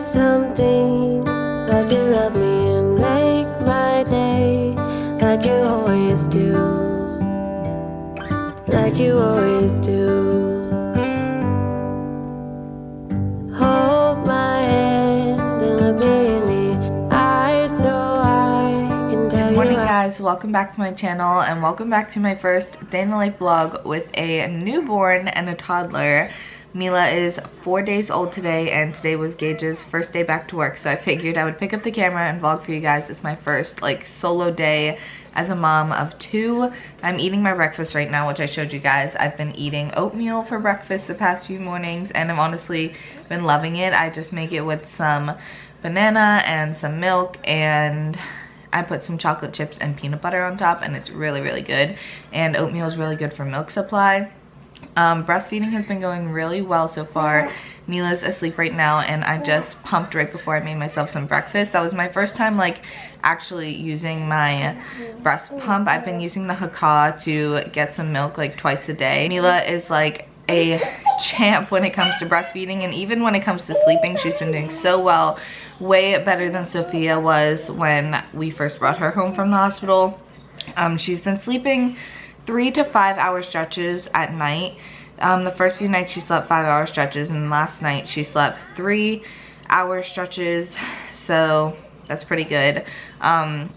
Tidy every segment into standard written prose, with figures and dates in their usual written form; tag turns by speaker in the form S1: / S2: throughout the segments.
S1: something like you love me and make my day, like you always do, like you always do. Hold my hand and look me in the eyes so I can tell you.
S2: Good morning, guys. Welcome back to my channel and welcome back to my first day in the life vlog with a newborn and a toddler. Mila is 4 days old today, and today was Gage's first day back to work, so I figured I would pick up the camera and vlog for you guys. It's my first like solo day as a mom of two. I'm eating my breakfast right now, which I showed you guys. I've been eating oatmeal for breakfast the past few mornings and I've honestly been loving it. I just make it with some banana and some milk, and I put some chocolate chips and peanut butter on top, and it's really, really good. And oatmeal is really good for milk supply. Breastfeeding has been going really well so far. Mila's asleep right now, and I just pumped right before I made myself some breakfast. That was my first time like actually using my breast pump. I've been using the BOHO to get some milk like twice a day. Mila is like a champ when it comes to breastfeeding, and even when it comes to sleeping, she's been doing so well. Way better than Sophia was when we first brought her home from the hospital. She's been sleeping 3 to 5 hour stretches at night. The first few nights she slept 5 hour stretches, and last night she slept 3 hour stretches, so that's pretty good. And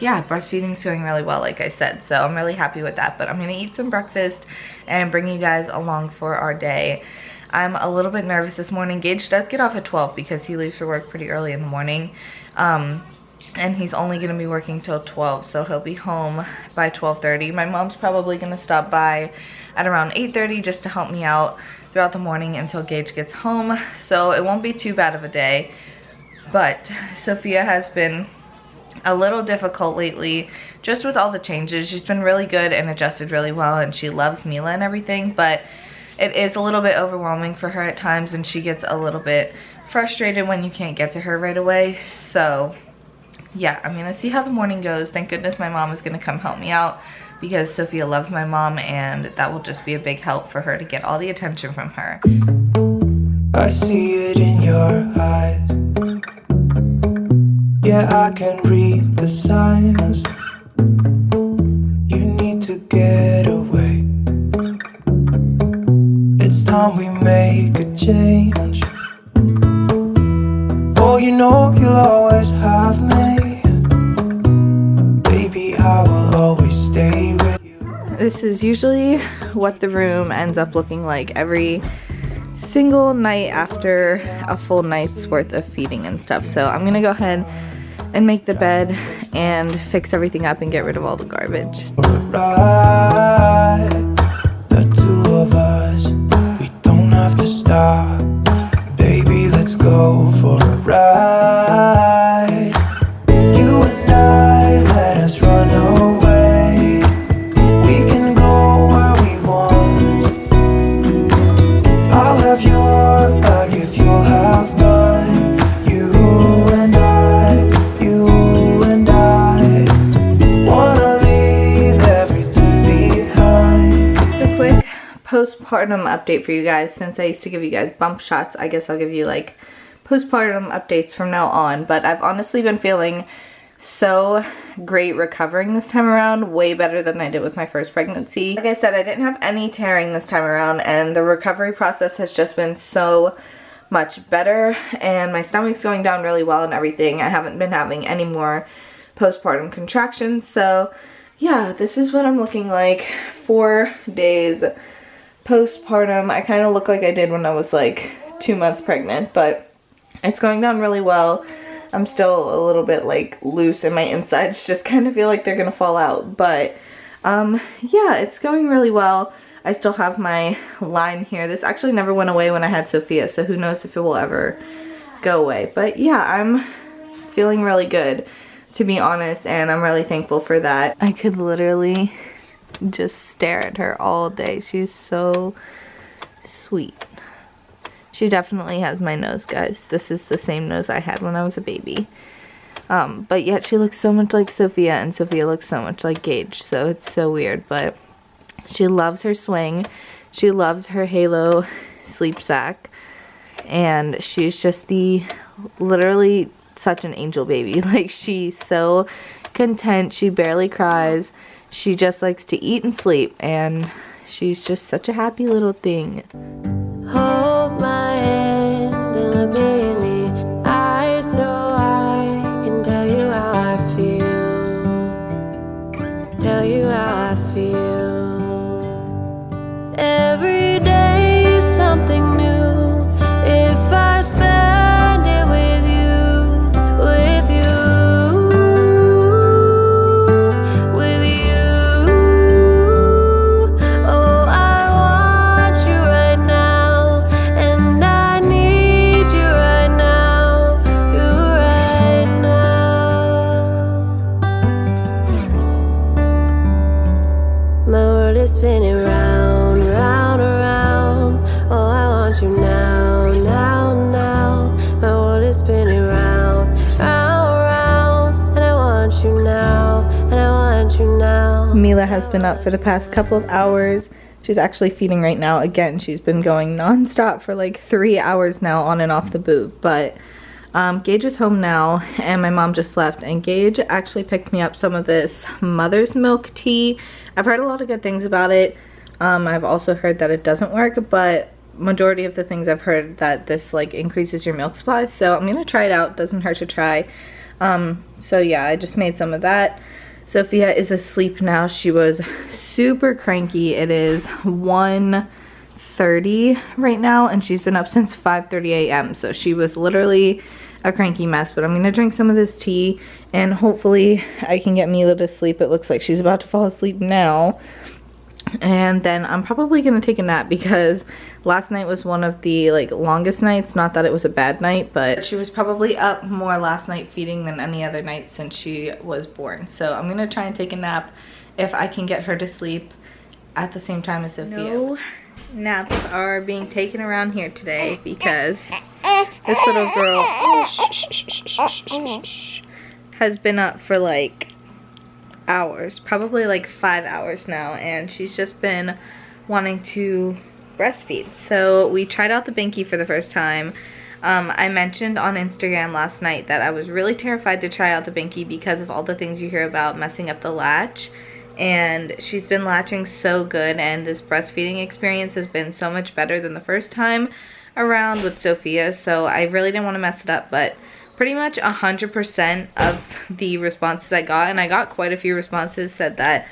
S2: yeah, breastfeeding's going really well, like I said, so I'm really happy with that. But I'm gonna eat some breakfast and bring you guys along for our day. I'm a little bit nervous this morning. Gage does get off at 12 because he leaves for work pretty early in the morning. And he's only gonna be working till 12, so he'll be home by 12:30. My mom's probably gonna stop by at around 8:30 just to help me out throughout the morning until Gage gets home, so it won't be too bad of a day. But Sophia has been a little difficult lately, just with all the changes. She's been really good and adjusted really well, and she loves Mila and everything, but it is a little bit overwhelming for her at times, and she gets a little bit frustrated when you can't get to her right away. So yeah, I'm gonna see how the morning goes. Thank goodness my mom is gonna come help me out because Sophia loves my mom, and that will just be a big help for her to get all the attention from her.
S3: I see it in your eyes. Yeah, I can read the signs. You need to get away. It's time we make a change. Oh, you know you'll always have me. Baby, I will always stay with you.
S2: This is usually what the room ends up looking like every single night after a full night's worth of feeding and stuff. So I'm gonna go ahead and make the bed and fix everything up and get rid of all the garbage.
S3: Right, the two of us, we don't have to stop. Baby, let's go for a ride. You and I, let us run away. We can go where we want. I'll have your bag if you'll have mine. You and I wanna leave everything behind.
S2: A quick postpartum update for you guys. Since I used to give you guys bump shots, I guess I'll give you like postpartum updates from now on. But I've honestly been feeling so great recovering this time around, way better than I did with my first pregnancy. Like I said, I didn't have any tearing this time around, and the recovery process has just been so much better, and my stomach's going down really well and everything. I haven't been having any more postpartum contractions, so yeah, this is what I'm looking like 4 days postpartum. I kind of look like I did when I was like 2 months pregnant, but it's going down really well. I'm still a little bit like loose in my insides, just kind of feel like they're gonna fall out, but yeah, it's going really well. I still have my line here. This actually never went away when I had Sophia, so who knows if it will ever go away. But yeah, I'm feeling really good, to be honest, and I'm really thankful for that. I could literally just stare at her all day. She's so sweet. She definitely has my nose, guys. This is the same nose I had when I was a baby. But yet she looks so much like Sophia, and Sophia looks so much like Gage, so it's so weird. But she loves her swing. She loves her Halo sleep sack. and she's just literally such an angel baby. Like, she's so content, she barely cries, she just likes to eat and sleep, and she's just such a happy little thing.
S1: Hold my hand and look me in the eyes so I can tell you how I feel. Tell you how I feel. Every day is something new. If I spend it with you, with you, with you. Oh, I want you right now, and I need you right now, you right now. My world is spinning round, round, around. Oh, I want you now, now, now. My world is spinning round, round, round. And I want you now, and I want you now.
S2: Mila has been up for the past couple of hours. She's actually feeding right now. Again, she's been going non-stop for like 3 hours now on and off the boob. But Gage is home now, and my mom just left, and Gage actually picked me up some of this mother's milk tea. I've heard a lot of good things about it. I've also heard that it doesn't work, but majority of the things I've heard that this like increases your milk supply, so I'm gonna try it out. Doesn't hurt to try. So yeah, I just made some of that. Sophia is asleep now. She was super cranky. It is 1:30 right now, and she's been up since 5:30 a.m. so she was literally a cranky mess. But I'm gonna drink some of this tea, and hopefully I can get Mila to sleep. It looks like she's about to fall asleep now. And then I'm probably gonna take a nap, because last night was one of the like longest nights. Not that it was a bad night, but she was probably up more last night feeding than any other night since she was born. So I'm gonna try and take a nap if I can get her to sleep at the same time as Sophia. No naps are being taken around here today, because this little girl has been up for like hours, probably like 5 hours now, and she's just been wanting to breastfeed. So we tried out the binky for the first time. I mentioned on Instagram last night that I was really terrified to try out the binky because of all the things you hear about messing up the latch, and she's been latching so good, and this breastfeeding experience has been so much better than the first time around with Sophia, so I really didn't want to mess it up. But pretty much 100% of the responses I got, and I got quite a few responses, said that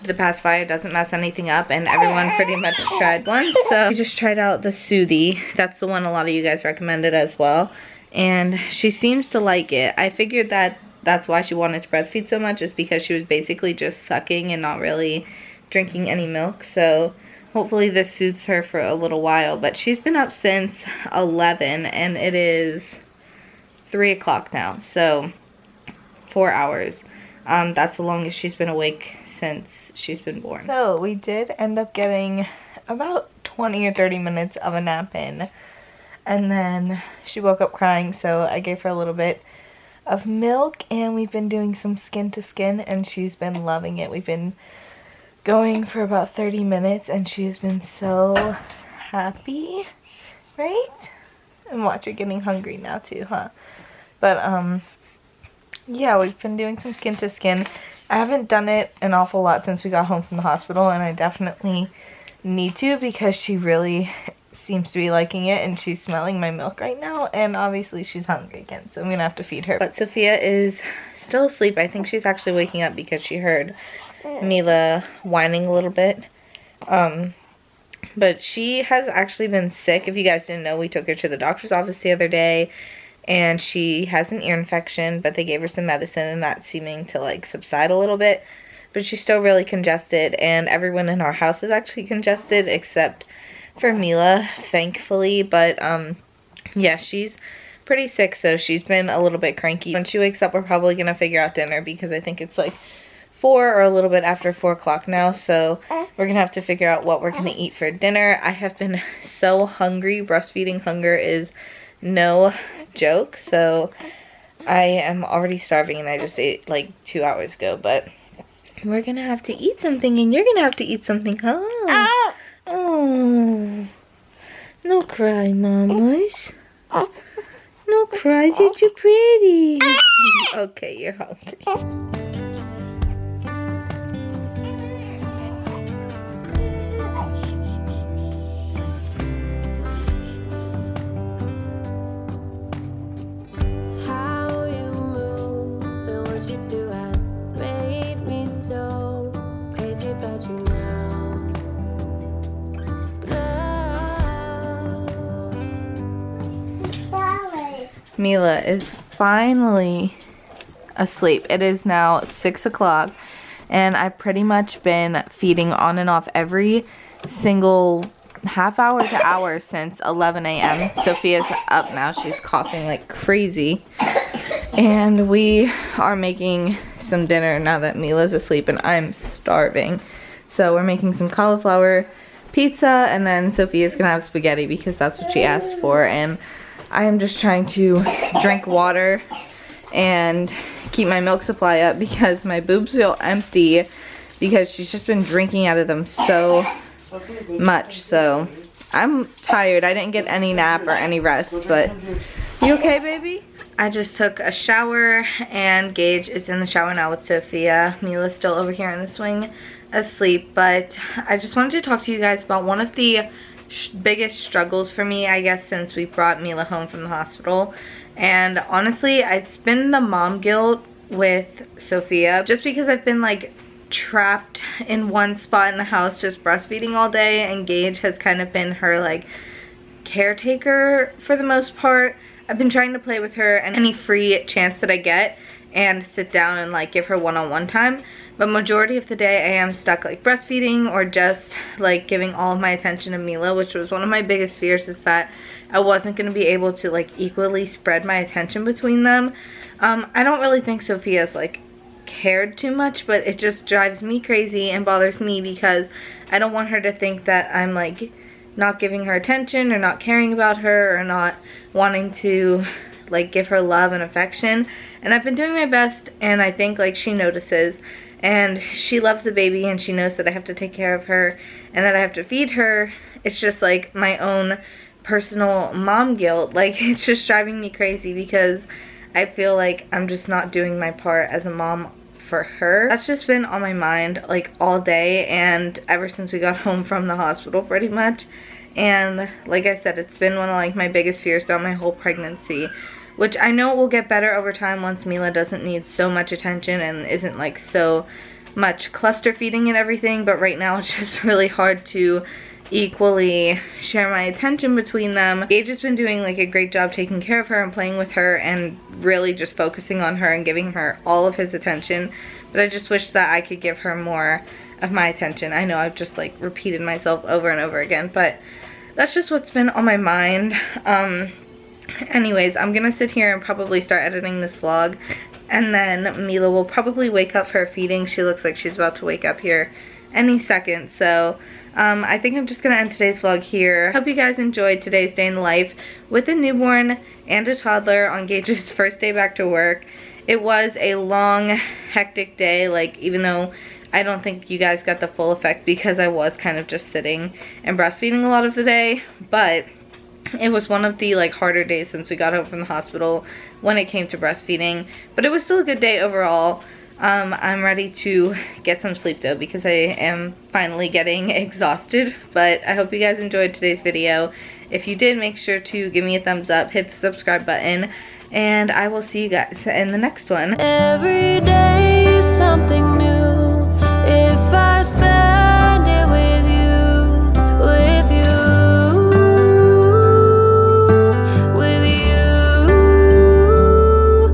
S2: the Pacifier doesn't mess anything up, and everyone pretty much tried one. So we just tried out the Soothie. That's the one a lot of you guys recommended as well, and she seems to like it. I figured that that's why she wanted to breastfeed so much, is because she was basically just sucking and not really drinking any milk. So hopefully this suits her for a little while. But she's been up since 11, and it is 3 o'clock now, so 4 hours. That's the longest she's been awake since she's been born. So we did end up getting about 20 or 30 minutes of a nap in, and then she woke up crying, so I gave her a little bit of milk, and we've been doing some skin to skin, and she's been loving it. We've been going for about 30 minutes, and she's been so happy, right? And watch her getting hungry now too, huh? But yeah, we've been doing some skin to skin. I haven't done it an awful lot since we got home from the hospital, and I definitely need to, because she really seems to be liking it, and she's smelling my milk right now, and obviously she's hungry again, so I'm gonna have to feed her. But Sophia is still asleep. I think she's actually waking up because she heard Mila whining a little bit. But she has actually been sick. If you guys didn't know, we took her to the doctor's office the other day, and she has an ear infection, but they gave her some medicine, and that's seeming to like subside a little bit. But she's still really congested, and everyone in our house is actually congested except for Mila, thankfully. But yeah, she's pretty sick, so she's been a little bit cranky. When she wakes up, we're probably gonna figure out dinner, because I think it's like 4 or a little bit after 4 o'clock now, so we're gonna have to figure out what we're gonna eat for dinner. I have been so hungry. Breastfeeding hunger is no joke, so I am already starving, and I just ate like 2 hours ago. But we're gonna have to eat something, and you're gonna have to eat something, huh? Oh, No cry, mamas. No cry, you're too pretty. Okay, you're hungry.
S1: How you move and what you do has made me so crazy about you now.
S2: Mila is finally asleep. It is now 6 o'clock and I've pretty much been feeding on and off every single half hour to hour since 11 a.m. Sophia's up now. She's coughing like crazy. And we are making some dinner now that Mila's asleep and I'm starving. So we're making some cauliflower pizza and then Sophia's gonna have spaghetti because that's what she asked for. And I am just trying to drink water and keep my milk supply up because my boobs feel empty because she's just been drinking out of them so much. So I'm tired. I didn't get any nap or any rest, but you okay, baby? I just took a shower and Gage is in the shower now with Sophia. Mila's still over here in the swing asleep, but I just wanted to talk to you guys about one of the biggest struggles for me, I guess, since we brought Mila home from the hospital. And honestly, it's been the mom guilt with Sophia, just because I've been like trapped in one spot in the house just breastfeeding all day, and Gage has kind of been her like caretaker for the most part. I've been trying to play with her and any free chance that I get and sit down and like give her one-on-one time, but majority of the day I am stuck like breastfeeding or just like giving all of my attention to Mila, which was one of my biggest fears, is that I wasn't going to be able to like equally spread my attention between them. I don't really think Sophia's like cared too much, but it just drives me crazy and bothers me because I don't want her to think that I'm like not giving her attention or not caring about her or not wanting to like give her love and affection. And I've been doing my best, and I think like she notices, and she loves the baby and she knows that I have to take care of her and that I have to feed her. It's just like my own personal mom guilt. Like it's just driving me crazy because I feel like I'm just not doing my part as a mom for her. That's just been on my mind like all day and ever since we got home from the hospital pretty much. And like I said, it's been one of like my biggest fears throughout my whole pregnancy, which I know will get better over time once Mila doesn't need so much attention and isn't like so much cluster feeding and everything. But right now it's just really hard to equally share my attention between them. Gage has been doing like a great job taking care of her and playing with her and really just focusing on her and giving her all of his attention, but I just wish that I could give her more of my attention. I know I've just like repeated myself over and over again, but that's just what's been on my mind. Anyways, I'm gonna sit here and probably start editing this vlog, and then Mila will probably wake up for her feeding. She looks like she's about to wake up here any second, so I think I'm just gonna end today's vlog here. Hope you guys enjoyed today's day in the life with a newborn and a toddler on Gage's first day back to work. It was a long, hectic day, like even though I don't think you guys got the full effect because I was kind of just sitting and breastfeeding a lot of the day, but it was one of the like harder days since we got home from the hospital when it came to breastfeeding, but it was still a good day overall. I'm ready to get some sleep though because I am finally getting exhausted, but I hope you guys enjoyed today's video. If you did, make sure to give me a thumbs up, hit the subscribe button, and I will see you guys in the next one.
S1: Every day something new.